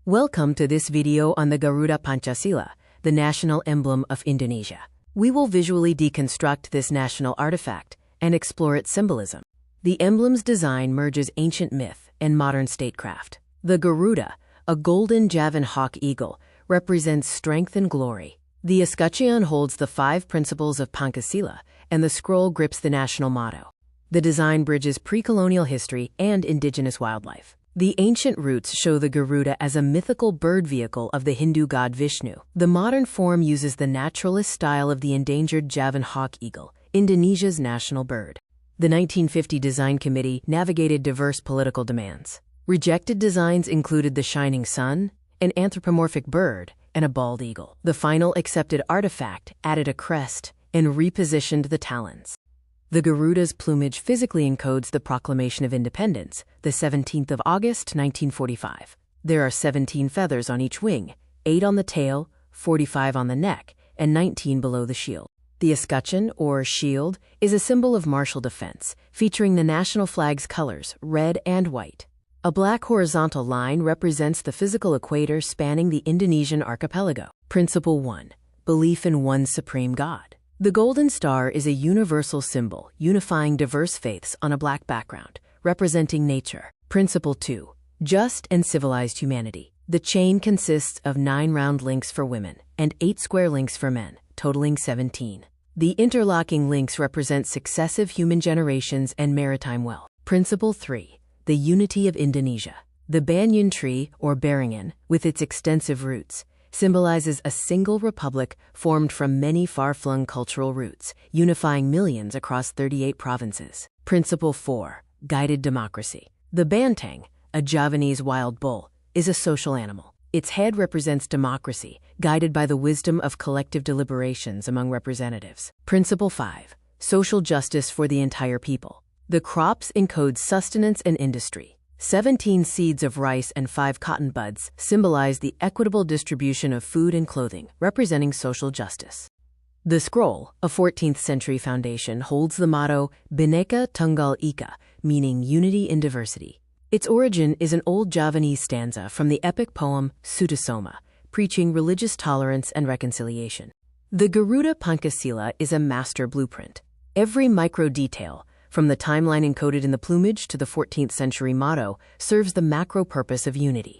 Welcome to this video on the Garuda Pancasila, the national emblem of Indonesia. We will visually deconstruct this national artifact and explore its symbolism. The emblem's design merges ancient myth and modern statecraft. The Garuda, a golden javan hawk eagle, represents strength and glory. The escutcheon holds the 5 principles of Pancasila, and the scroll grips the national motto. The design bridges pre-colonial history and indigenous wildlife. The ancient roots show the Garuda as a mythical bird vehicle of the Hindu god Vishnu. The modern form uses the naturalist style of the endangered javan hawk eagle, Indonesia's national bird. The 1950 Design Committee navigated diverse political demands. Rejected designs included the shining sun, an anthropomorphic bird, and a bald eagle. The final accepted artifact added a crest and repositioned the talons. The Garuda's plumage physically encodes the Proclamation of Independence, the 17th of August, 1945. There are 17 feathers on each wing, 8 on the tail, 45 on the neck, and 19 below the shield. The escutcheon, or shield, is a symbol of martial defense, featuring the national flag's colors, red and white. A black horizontal line represents the physical equator spanning the Indonesian archipelago. Principle 1. Belief in one supreme God. The golden star is a universal symbol, unifying diverse faiths on a black background, representing nature. Principle 2. Just and civilized humanity. The chain consists of 9 round links for women and 8 square links for men, totaling 17. The interlocking links represent successive human generations and maritime wealth. Principle 3. The unity of Indonesia. The banyan tree, or banyan, with its extensive roots, symbolizes a single republic formed from many far-flung cultural roots, unifying millions across 38 provinces. Principle 4. Guided democracy. The banteng, a Javanese wild bull, is a social animal. Its head represents democracy, guided by the wisdom of collective deliberations among representatives. Principle 5. Social justice for the entire people. The crops encode sustenance and industry. 17 seeds of rice and 5 cotton buds symbolize the equitable distribution of food and clothing, representing social justice. The scroll, a 14th century foundation, holds the motto Bhinneka Tunggal Ika, meaning unity in diversity. Its origin is an old Javanese stanza from the epic poem Sutasoma, preaching religious tolerance and reconciliation. The Garuda Pancasila is a master blueprint. Every micro detail, from the timeline encoded in the plumage to the 14th century motto, serves the macro purpose of unity.